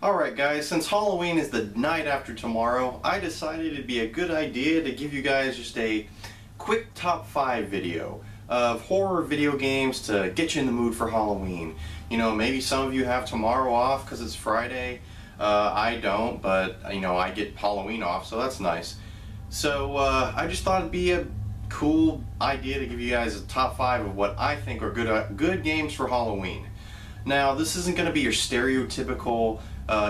Alright guys, since Halloween is the night after tomorrow, I decided it'd be a good idea to give you guys just a quick top 5 video of horror video games to get you in the mood for Halloween. You know, maybe some of you have tomorrow off because it's Friday. I don't, but you know, I get Halloween off, so that's nice. So I just thought it'd be a cool idea to give you guys a top 5 of what I think are good games for Halloween. Now, this isn't going to be your stereotypical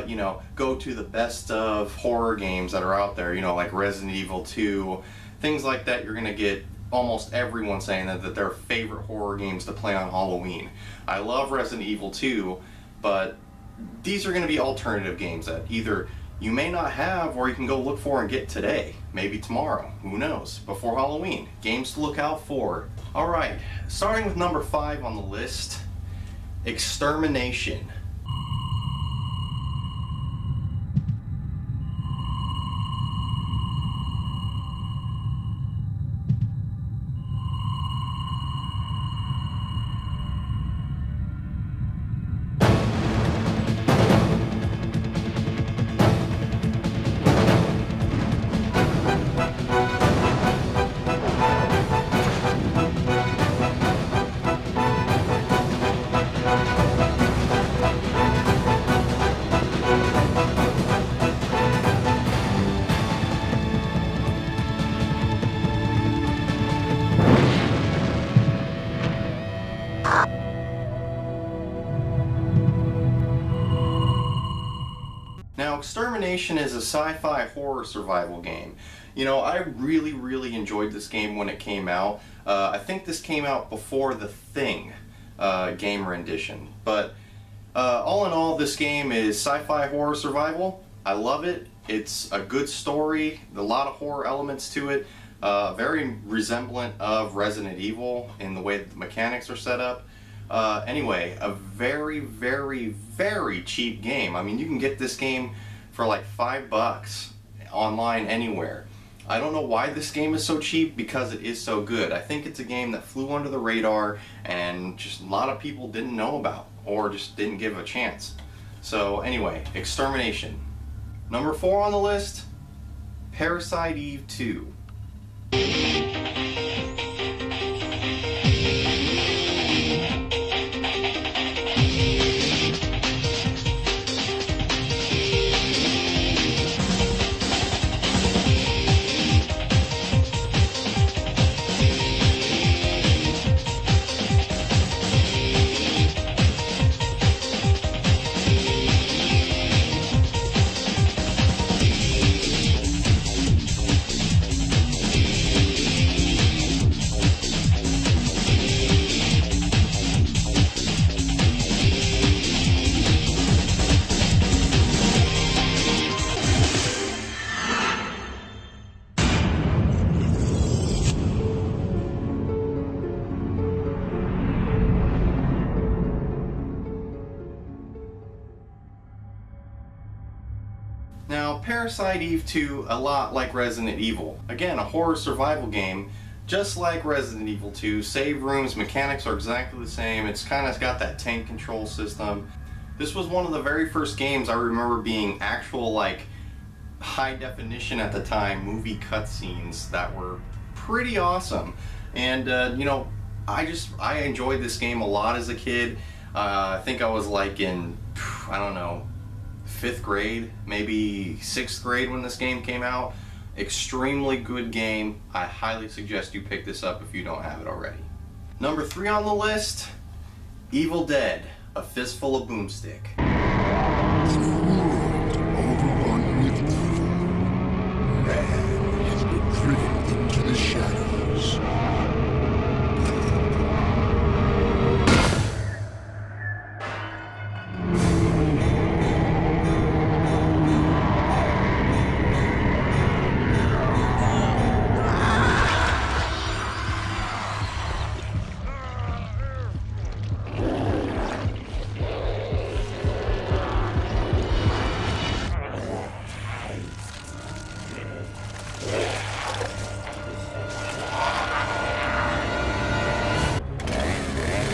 you know, go to the best of horror games that are out there, you know, like Resident Evil 2, things like that. You're going to get almost everyone saying that they're favorite horror games to play on Halloween. I love Resident Evil 2, but these are going to be alternative games that either you may not have or you can go look for and get today, maybe tomorrow, who knows, before Halloween. Games to look out for. Alright, starting with number 5 on the list, Extermination. Now, Extermination is a sci-fi horror survival game. You know, I really enjoyed this game when it came out. I think this came out before The Thing game rendition. But all in all, this game is sci-fi horror survival. I love it. It's a good story, a lot of horror elements to it. Very resemblant of Resident Evil in the way that the mechanics are set up. Anyway, a very cheap game. I mean, you can get this game for like $5 online anywhere. I don't know why this game is so cheap, because it is so good. I think it's a game that flew under the radar and just a lot of people didn't know about or just didn't give it a chance. So anyway, Extermination. Number 4 on the list, Parasite Eve 2. Now, Parasite Eve 2, a lot like Resident Evil. Again, a horror survival game, just like Resident Evil 2. Save rooms, mechanics are exactly the same. It's kind of got that tank control system. This was one of the very first games I remember being actual, like, high definition at the time movie cutscenes that were pretty awesome. And, you know, I enjoyed this game a lot as a kid. I think I was like in, I don't know, 5th grade, maybe 6th grade when this game came out. Extremely good game. I highly suggest you pick this up if you don't have it already. Number 3 on the list, Evil Dead, A Fistful of Boomstick. In a world overrun with evil, man has been driven into the shadows.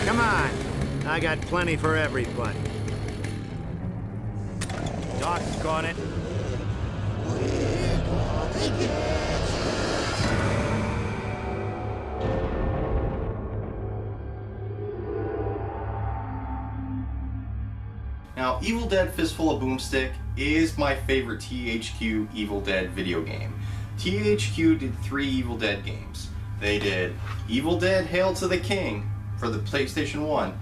Come on, I got plenty for everybody. Doc's got it. Now, Evil Dead Fistful of Boomstick is my favorite THQ Evil Dead video game. THQ did 3 Evil Dead games. They did Evil Dead Hail to the King for the PlayStation 1,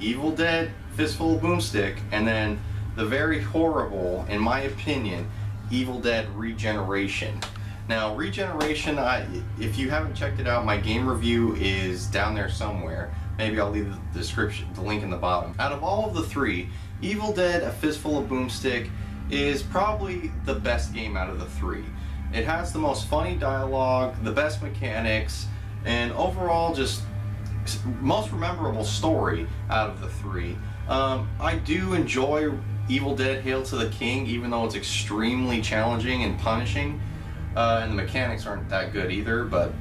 Evil Dead Fistful of Boomstick, and then the very horrible, in my opinion, Evil Dead Regeneration. Now, Regeneration, if you haven't checked it out, my game review is down there somewhere. Maybe I'll leave the description, the link in the bottom. Out of all of the 3, Evil Dead A Fistful of Boomstick is probably the best game out of the 3. It has the most funny dialogue, the best mechanics, and overall just most memorable story out of the 3. I do enjoy Evil Dead Hail to the King, even though it's extremely challenging and punishing, and the mechanics aren't that good either, but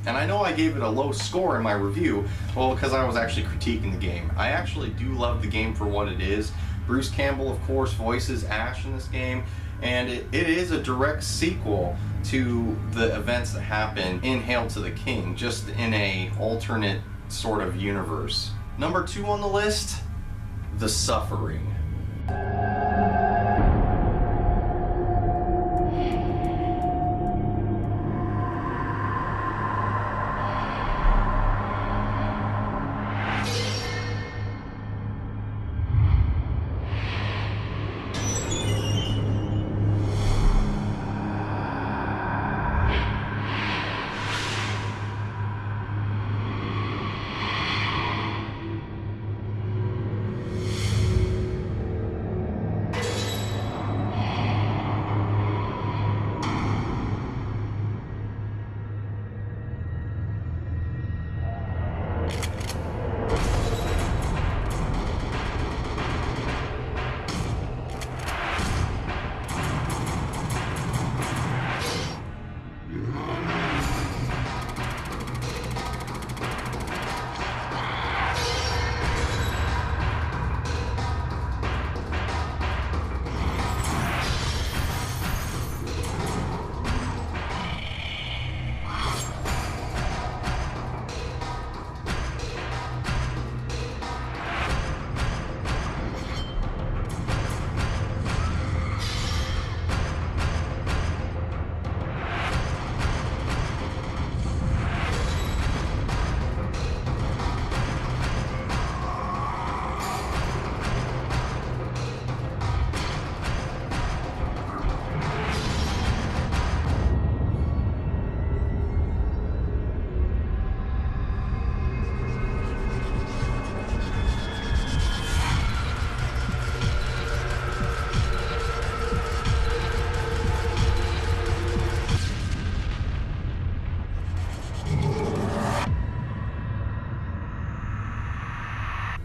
and I know I gave it a low score in my review, well, because I was actually critiquing the game. I actually do love the game for what it is. Bruce Campbell, of course, voices Ash in this game, and it is a direct sequel to the events that happen in Hail to the King, just in a alternate sort of universe. Number 2 on the list, The Suffering.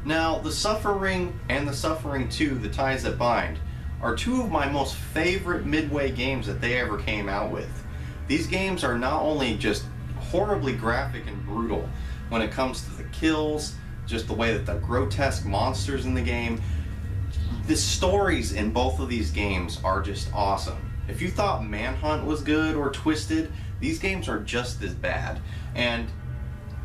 Now, The Suffering and The Suffering 2, The Ties That Bind, are 2 of my most favorite Midway games that they ever came out with. These games are not only just horribly graphic and brutal when it comes to the kills, just the way that the grotesque monsters in the game, the stories in both of these games are just awesome. If you thought Manhunt was good or Twisted, these games are just as bad. And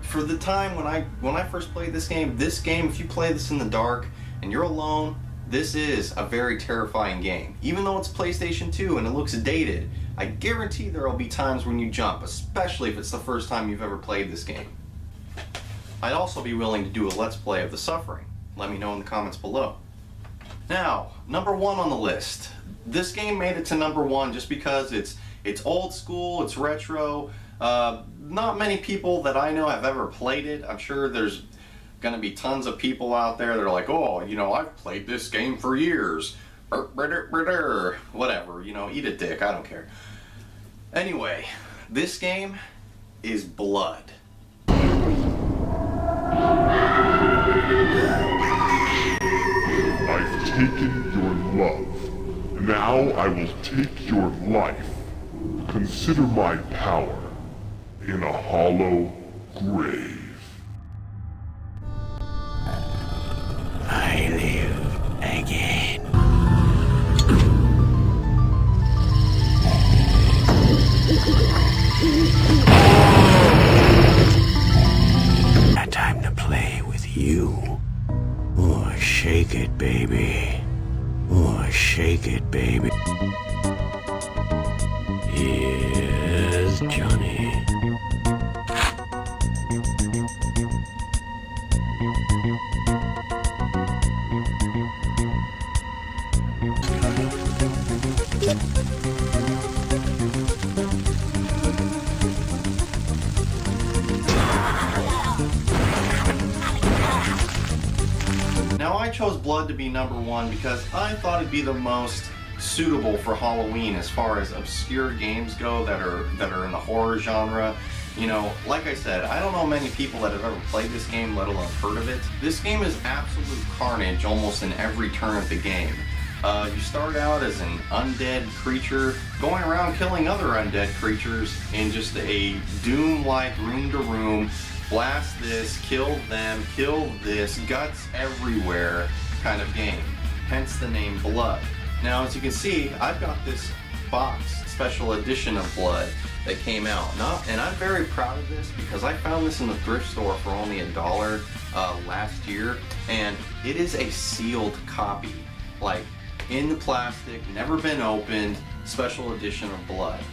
for the time when I first played this game, if you play this in the dark and you're alone, this is a very terrifying game. Even though it's PlayStation 2 and it looks dated, I guarantee there will be times when you jump, especially if it's the first time you've ever played this game. I'd also be willing to do a Let's Play of The Suffering. Let me know in the comments below. Now, number 1 on the list. This game made it to number 1 just because it's old school, it's retro. Not many people that I know have ever played it. I'm sure there's gonna be tons of people out there that are like, oh, you know, I've played this game for years. Whatever, you know, eat a dick, I don't care. Anyway, this game is Blood. I've taken your love. Now I will take your life. Consider my power in a hollow grave. I live again. baby. Oh, shake it, baby. Here's Johnny. Now I chose Blood to be #1 because I thought it'd be the most suitable for Halloween as far as obscure games go that are in the horror genre. You know, like I said, I don't know many people that have ever played this game, let alone heard of it. This game is absolute carnage almost in every turn of the game. You start out as an undead creature going around killing other undead creatures in just a Doom-like room-to-room, blast this, kill them, kill this, guts everywhere kind of game. Hence the name Blood. Now, as you can see, I've got this box, special edition of Blood, that came out. And I'm very proud of this because I found this in the thrift store for only $1 last year, and it is a sealed copy, like in the plastic, never been opened, special edition of Blood.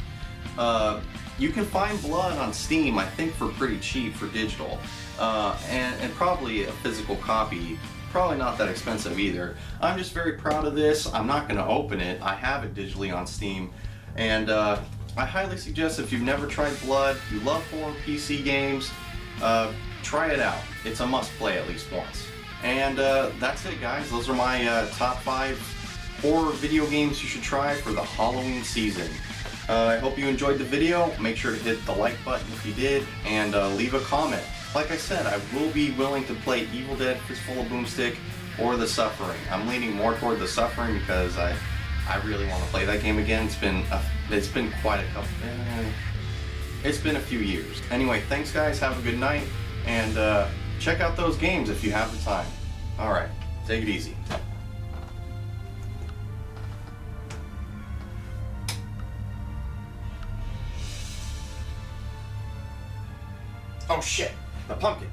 You can find Blood on Steam, I think, for pretty cheap for digital, and probably a physical copy. Probably not that expensive either. I'm just very proud of this. I'm not going to open it. I have it digitally on Steam, and I highly suggest if you've never tried Blood, you love horror PC games, try it out. It's a must play at least once. And that's it, guys. Those are my top 5 horror video games you should try for the Halloween season. I hope you enjoyed the video. Make sure to hit the like button if you did, and leave a comment. Like I said, I will be willing to play Evil Dead Fistful of Boomstick or The Suffering. I'm leaning more toward The Suffering because I really want to play that game again. It's been quite a couple. It's been a few years. Anyway, thanks guys. Have a good night, and check out those games if you have the time. All right, take it easy. Oh shit, the pumpkin.